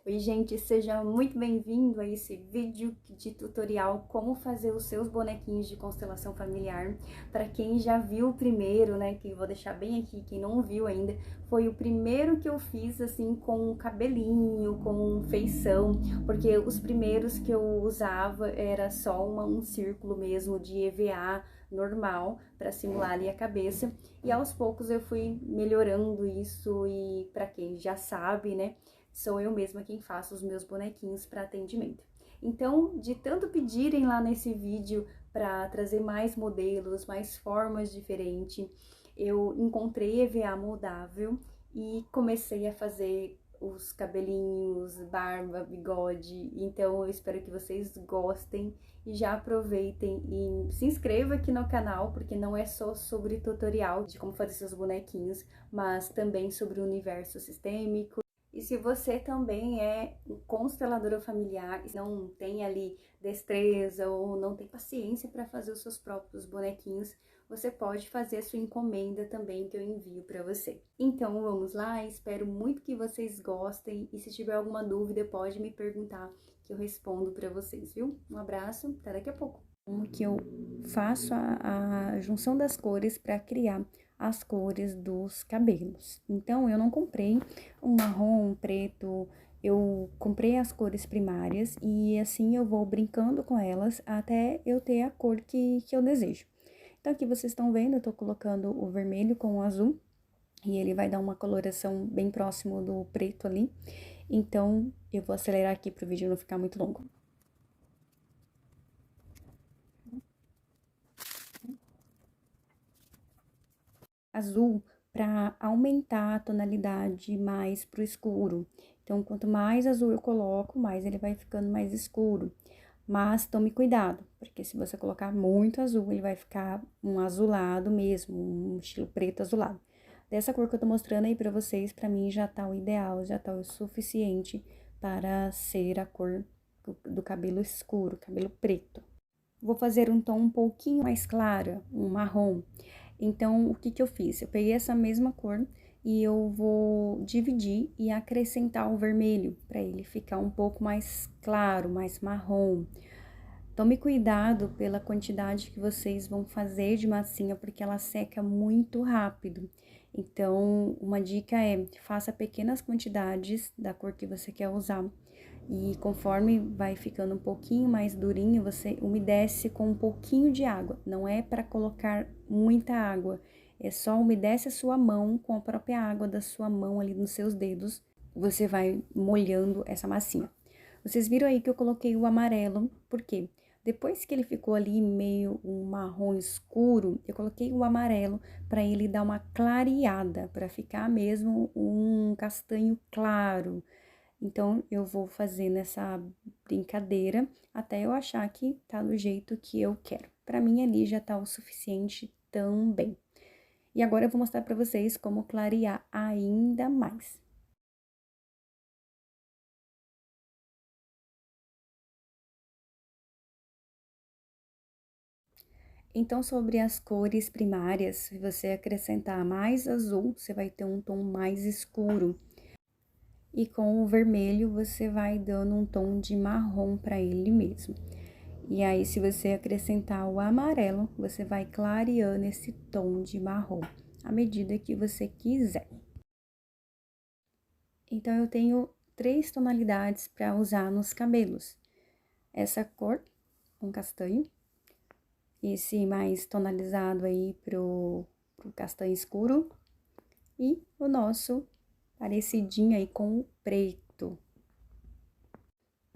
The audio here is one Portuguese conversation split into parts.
Oi, gente, seja muito bem-vindo a esse vídeo de tutorial como fazer os seus bonequinhos de constelação familiar. Para quem já viu o primeiro, né, que eu vou deixar bem aqui, quem não viu ainda, foi o primeiro que eu fiz assim com cabelinho, com feição, porque os primeiros que eu usava era só um círculo mesmo de EVA normal para simular ali a cabeça, e aos poucos eu fui melhorando isso. E para quem já sabe, né, sou eu mesma quem faço os meus bonequinhos para atendimento. Então, de tanto pedirem lá nesse vídeo para trazer mais modelos, mais formas diferentes, eu encontrei EVA moldável e comecei a fazer os cabelinhos, barba, bigode. Então eu espero que vocês gostem e já aproveitem e se inscreva aqui no canal, porque não é só sobre tutorial de como fazer seus bonequinhos, mas também sobre o universo sistêmico. E se você também é consteladora familiar e não tem ali destreza ou não tem paciência para fazer os seus próprios bonequinhos, você pode fazer a sua encomenda também, que eu envio para você. Então vamos lá, espero muito que vocês gostem, e se tiver alguma dúvida pode me perguntar que eu respondo para vocês, viu? Um abraço, até daqui a pouco. Como que eu faço a junção das cores para criar as cores dos cabelos. Então, eu não comprei um marrom, um preto, eu comprei as cores primárias e assim eu vou brincando com elas até eu ter a cor que eu desejo. Então, aqui vocês estão vendo, eu tô colocando o vermelho com o azul e ele vai dar uma coloração bem próximo do preto ali. Então, eu vou acelerar aqui para o vídeo não ficar muito longo. Azul para aumentar a tonalidade mais pro escuro. Então, quanto mais azul eu coloco, mais ele vai ficando mais escuro. Mas tome cuidado, porque se você colocar muito azul, ele vai ficar um azulado mesmo, um estilo preto azulado. Dessa cor que eu tô mostrando aí pra vocês, pra mim já tá o ideal, já tá o suficiente para ser a cor do cabelo escuro, cabelo preto. Vou fazer um tom um pouquinho mais claro, um marrom. Então, o que que eu fiz? Eu peguei essa mesma cor e eu vou dividir e acrescentar o vermelho, para ele ficar um pouco mais claro, mais marrom. Tome cuidado pela quantidade que vocês vão fazer de massinha, porque ela seca muito rápido. Então, uma dica é, faça pequenas quantidades da cor que você quer usar. E conforme vai ficando um pouquinho mais durinho, você umedece com um pouquinho de água. Não é para colocar muita água, é só umedece a sua mão com a própria água da sua mão ali nos seus dedos. Você vai molhando essa massinha. Vocês viram aí que eu coloquei o amarelo, por quê? Depois que ele ficou ali meio um marrom escuro, eu coloquei o amarelo para ele dar uma clareada, para ficar mesmo um castanho claro. Então, eu vou fazendo essa brincadeira até eu achar que tá do jeito que eu quero. Pra mim, ali já tá o suficiente também. E agora eu vou mostrar pra vocês como clarear ainda mais. Então, sobre as cores primárias, se você acrescentar mais azul, você vai ter um tom mais escuro. E com o vermelho, você vai dando um tom de marrom para ele mesmo. E aí, se você acrescentar o amarelo, você vai clareando esse tom de marrom, à medida que você quiser. Então, eu tenho 3 tonalidades para usar nos cabelos. Essa cor, um castanho. Esse mais tonalizado aí pro castanho escuro. E o nosso parecidinho aí com o preto.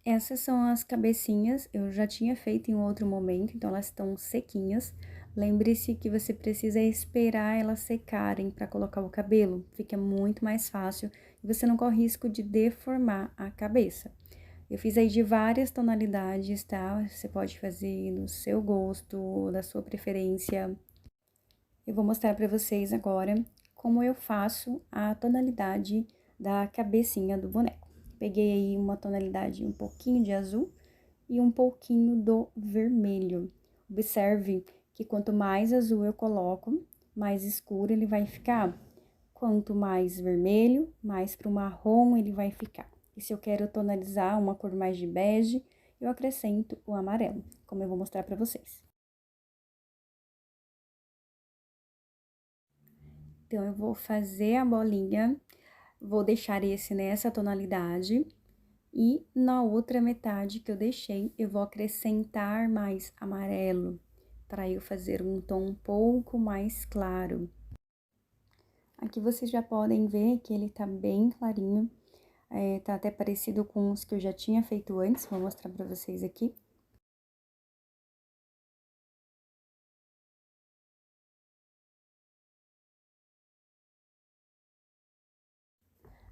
Essas são as cabecinhas, eu já tinha feito em outro momento, então elas estão sequinhas. Lembre-se que você precisa esperar elas secarem para colocar o cabelo, fica muito mais fácil e você não corre risco de deformar a cabeça. Eu fiz aí de várias tonalidades, tá? Você pode fazer no seu gosto, da sua preferência. Eu vou mostrar para vocês agora como eu faço a tonalidade da cabecinha do boneco. Peguei aí uma tonalidade um pouquinho de azul e um pouquinho do vermelho. Observe que quanto mais azul eu coloco, mais escuro ele vai ficar. Quanto mais vermelho, mais pro marrom ele vai ficar. E se eu quero tonalizar uma cor mais de bege, eu acrescento o amarelo, como eu vou mostrar pra vocês. Então, eu vou fazer a bolinha, vou deixar esse nessa tonalidade, e na outra metade que eu deixei, eu vou acrescentar mais amarelo, para eu fazer um tom um pouco mais claro. Aqui vocês já podem ver que ele tá bem clarinho, tá até parecido com os que eu já tinha feito antes, vou mostrar pra vocês aqui.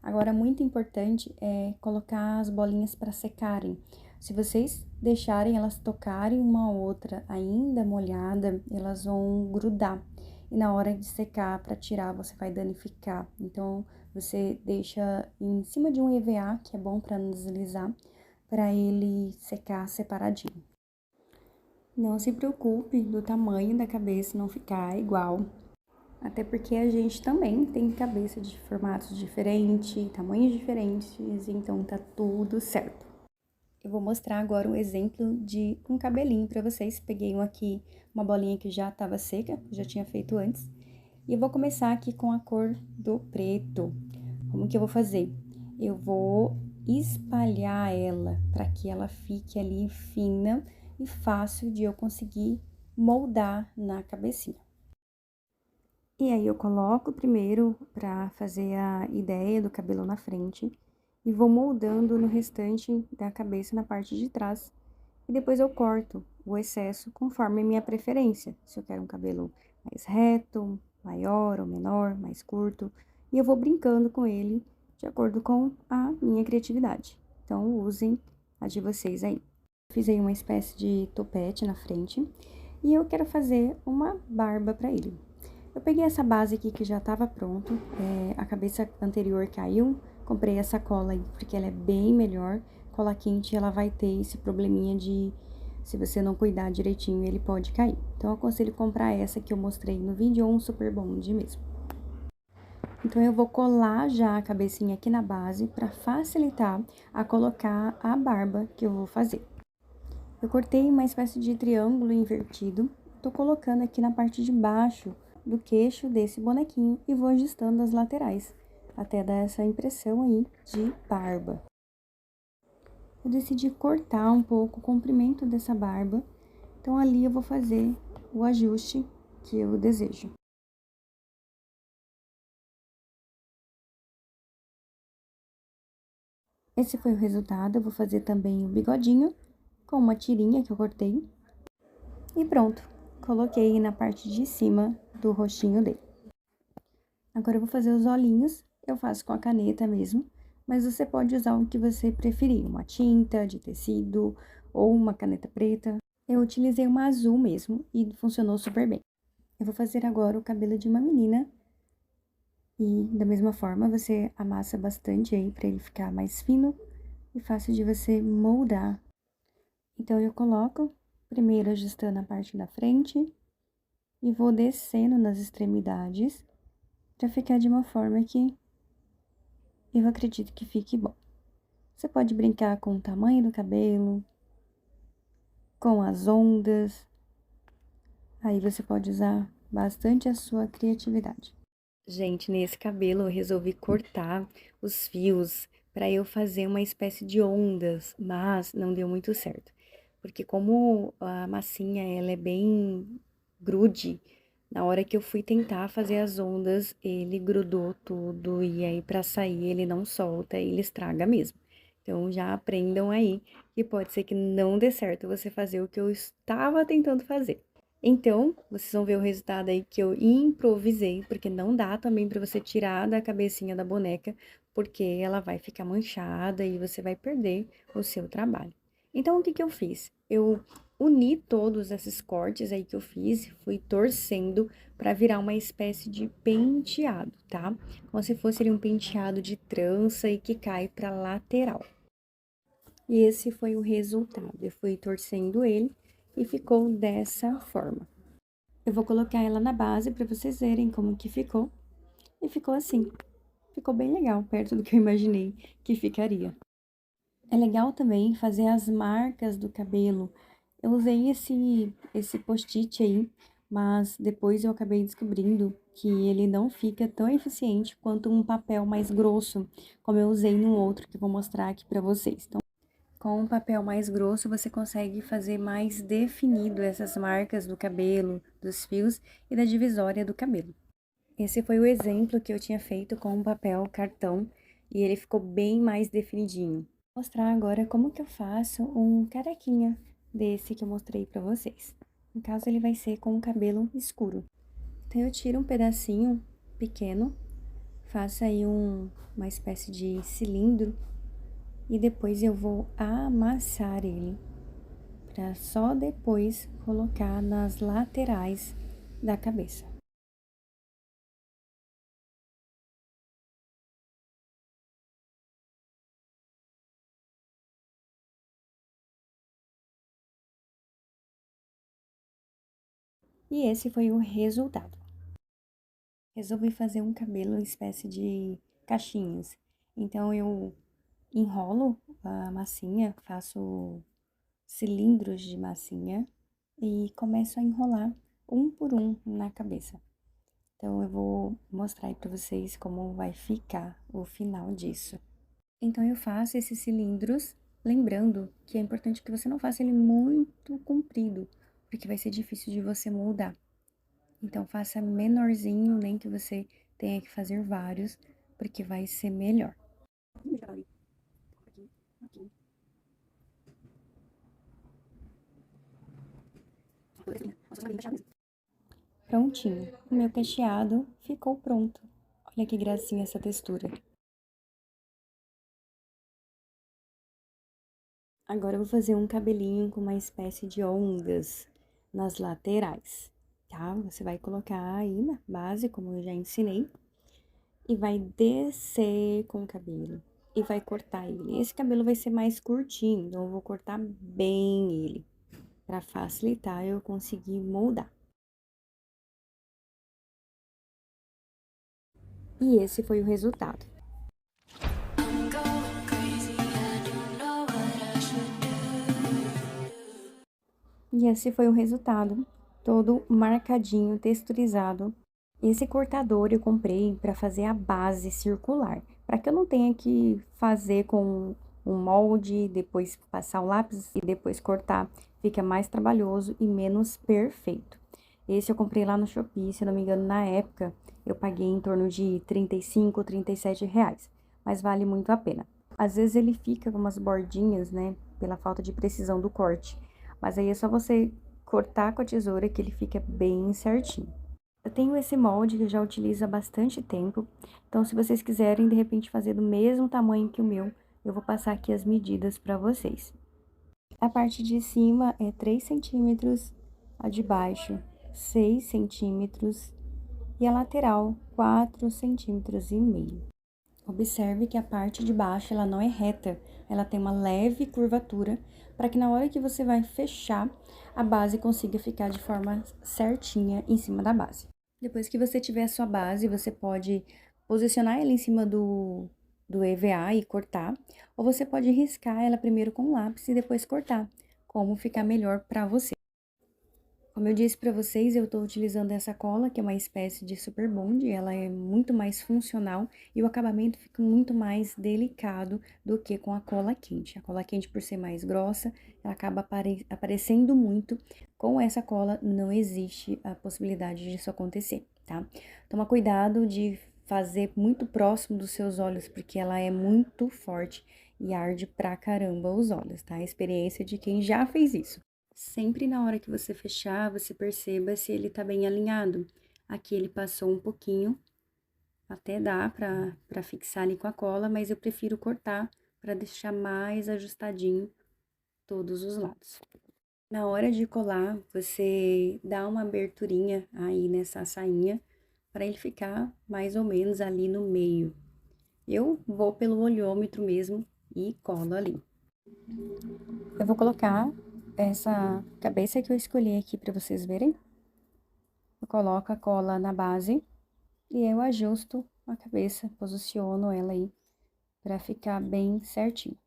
Agora, muito importante é colocar as bolinhas para secarem. Se vocês deixarem elas tocarem uma outra ainda molhada, elas vão grudar. E na hora de secar, para tirar, você vai danificar. Então, você deixa em cima de um EVA, que é bom para não deslizar, para ele secar separadinho. Não se preocupe do tamanho da cabeça não ficar igual. Até porque a gente também tem cabeça de formatos diferentes, tamanhos diferentes, então tá tudo certo. Eu vou mostrar agora um exemplo de um cabelinho pra vocês. Peguei aqui, uma bolinha que já tava seca, que já tinha feito antes. E eu vou começar aqui com a cor do preto. Como que eu vou fazer? Eu vou espalhar ela para que ela fique ali fina e fácil de eu conseguir moldar na cabecinha. E aí, eu coloco primeiro pra fazer a ideia do cabelo na frente e vou moldando no restante da cabeça na parte de trás. E depois eu corto o excesso conforme a minha preferência. Se eu quero um cabelo mais reto, maior ou menor, mais curto. E eu vou brincando com ele de acordo com a minha criatividade. Então, usem a de vocês aí. Fiz aí uma espécie de topete na frente e eu quero fazer uma barba pra ele. Eu peguei essa base aqui que já estava pronto, a cabeça anterior caiu, comprei essa cola aí porque ela é bem melhor. Cola quente, ela vai ter esse probleminha de, se você não cuidar direitinho, ele pode cair. Então, eu aconselho comprar essa que eu mostrei no vídeo ou um Super Bond mesmo. Então, eu vou colar já a cabecinha aqui na base para facilitar a colocar a barba que eu vou fazer. Eu cortei uma espécie de triângulo invertido, tô colocando aqui na parte de baixo do queixo desse bonequinho e vou ajustando as laterais, até dar essa impressão aí de barba. Eu decidi cortar um pouco o comprimento dessa barba, então ali eu vou fazer o ajuste que eu desejo. Esse foi o resultado, eu vou fazer também o bigodinho com uma tirinha que eu cortei. E pronto, coloquei na parte de cima do rostinho dele. Agora, eu vou fazer os olhinhos, eu faço com a caneta mesmo, mas você pode usar o que você preferir, uma tinta de tecido ou uma caneta preta. Eu utilizei uma azul mesmo e funcionou super bem. Eu vou fazer agora o cabelo de uma menina e, da mesma forma, você amassa bastante aí pra ele ficar mais fino e fácil de você moldar. Então, eu coloco, primeiro ajustando a parte da frente e vou descendo nas extremidades pra ficar de uma forma que eu acredito que fique bom. Você pode brincar com o tamanho do cabelo, com as ondas. Aí você pode usar bastante a sua criatividade. Gente, nesse cabelo eu resolvi cortar os fios para eu fazer uma espécie de ondas, mas não deu muito certo. Porque como a massinha ela é bem grude, na hora que eu fui tentar fazer as ondas, ele grudou tudo e aí para sair ele não solta, ele estraga mesmo. Então já aprendam aí que pode ser que não dê certo você fazer o que eu estava tentando fazer. Então, vocês vão ver o resultado aí que eu improvisei, porque não dá também pra você tirar da cabecinha da boneca, porque ela vai ficar manchada e você vai perder o seu trabalho. Então, o que que eu fiz? Eu uni todos esses cortes aí que eu fiz, fui torcendo pra virar uma espécie de penteado, tá? Como se fosse ali um penteado de trança e que cai pra lateral. E esse foi o resultado. Eu fui torcendo ele e ficou dessa forma. Eu vou colocar ela na base para vocês verem como que ficou. E ficou assim. Ficou bem legal, perto do que eu imaginei que ficaria. É legal também fazer as marcas do cabelo. Eu usei esse post-it aí, mas depois eu acabei descobrindo que ele não fica tão eficiente quanto um papel mais grosso, como eu usei no outro que eu vou mostrar aqui pra vocês. Então, com um papel mais grosso, você consegue fazer mais definido essas marcas do cabelo, dos fios e da divisória do cabelo. Esse foi o exemplo que eu tinha feito com um papel cartão e ele ficou bem mais definidinho. Vou mostrar agora como que eu faço um carequinha desse que eu mostrei pra vocês. No caso, ele vai ser com o cabelo escuro. Então, eu tiro um pedacinho pequeno, faço aí uma espécie de cilindro e depois eu vou amassar ele para só depois colocar nas laterais da cabeça. E esse foi o resultado. Resolvi fazer um cabelo em espécie de cachinhos. Então, eu enrolo a massinha, faço cilindros de massinha e começo a enrolar um por um na cabeça. Então, eu vou mostrar aí pra vocês como vai ficar o final disso. Então, eu faço esses cilindros, lembrando que é importante que você não faça ele muito comprido, porque vai ser difícil de você moldar. Então, faça menorzinho, nem que você tenha que fazer vários, porque vai ser melhor. Prontinho, o meu cacheado ficou pronto. Olha que gracinha essa textura. Agora eu vou fazer um cabelinho com uma espécie de ondas nas laterais, tá? Você vai colocar aí na base, como eu já ensinei, e vai descer com o cabelo e vai cortar ele. Esse cabelo vai ser mais curtinho, então eu vou cortar bem ele, para facilitar eu conseguir moldar. E esse foi o resultado. E esse foi o resultado, todo marcadinho, texturizado. Esse cortador eu comprei para fazer a base circular, para que eu não tenha que fazer com um molde, depois passar o lápis e depois cortar. Fica mais trabalhoso e menos perfeito. Esse eu comprei lá no Shopee, se não me engano, na época eu paguei em torno de 35, 37 reais, mas vale muito a pena. Às vezes ele fica com umas bordinhas, né, pela falta de precisão do corte, mas aí é só você cortar com a tesoura que ele fica bem certinho. Eu tenho esse molde que eu já utilizo há bastante tempo, então se vocês quiserem de repente fazer do mesmo tamanho que o meu, eu vou passar aqui as medidas para vocês. A parte de cima é 3 centímetros, a de baixo 6 centímetros e a lateral 4 centímetros e meio. Observe que a parte de baixo ela não é reta, ela tem uma leve curvatura, para que na hora que você vai fechar, a base consiga ficar de forma certinha em cima da base. Depois que você tiver a sua base, você pode posicionar ela em cima do EVA e cortar, ou você pode riscar ela primeiro com lápis e depois cortar, como ficar melhor para você. Como eu disse para vocês, eu estou utilizando essa cola, que é uma espécie de super bond, ela é muito mais funcional e o acabamento fica muito mais delicado do que com a cola quente. A cola quente, por ser mais grossa, ela acaba aparecendo muito. Com essa cola, não existe a possibilidade disso acontecer, tá? Toma cuidado de fazer muito próximo dos seus olhos, porque ela é muito forte e arde pra caramba os olhos, tá? A experiência de quem já fez isso. Sempre na hora que você fechar, você perceba se ele tá bem alinhado. Aqui ele passou um pouquinho, até dá pra fixar ali com a cola, mas eu prefiro cortar pra deixar mais ajustadinho todos os lados. Na hora de colar, você dá uma aberturinha aí nessa sainha para ele ficar mais ou menos ali no meio. Eu vou pelo olhômetro mesmo e colo ali. Eu vou colocar essa cabeça que eu escolhi aqui para vocês verem. Eu coloco a cola na base e eu ajusto a cabeça, posiciono ela aí para ficar bem certinho.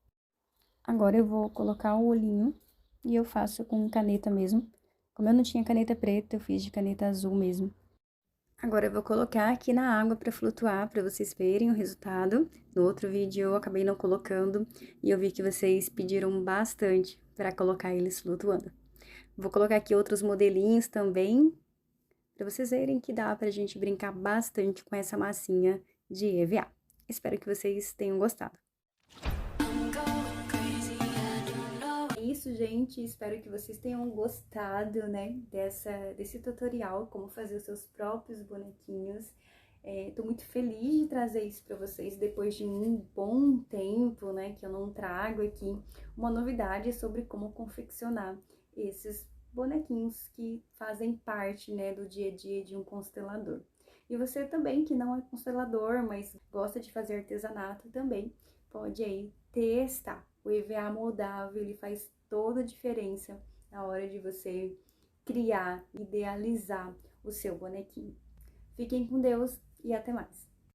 Agora eu vou colocar o olhinho e eu faço com caneta mesmo. Como eu não tinha caneta preta, eu fiz de caneta azul mesmo. Agora eu vou colocar aqui na água para flutuar, para vocês verem o resultado. No outro vídeo eu acabei não colocando e eu vi que vocês pediram bastante para colocar eles flutuando. Vou colocar aqui outros modelinhos também, para vocês verem que dá pra gente brincar bastante com essa massinha de EVA. Espero que vocês tenham gostado. É isso, gente. Espero que vocês tenham gostado, né, desse tutorial, como fazer os seus próprios bonequinhos. Tô muito feliz de trazer isso para vocês depois de um bom tempo, né, que eu não trago aqui uma novidade sobre como confeccionar esses bonequinhos que fazem parte, né, do dia a dia de um constelador. E você também que não é constelador, mas gosta de fazer artesanato também, pode aí testar. O EVA moldável, ele faz toda a diferença na hora de você criar, idealizar o seu bonequinho. Fiquem com Deus e até mais!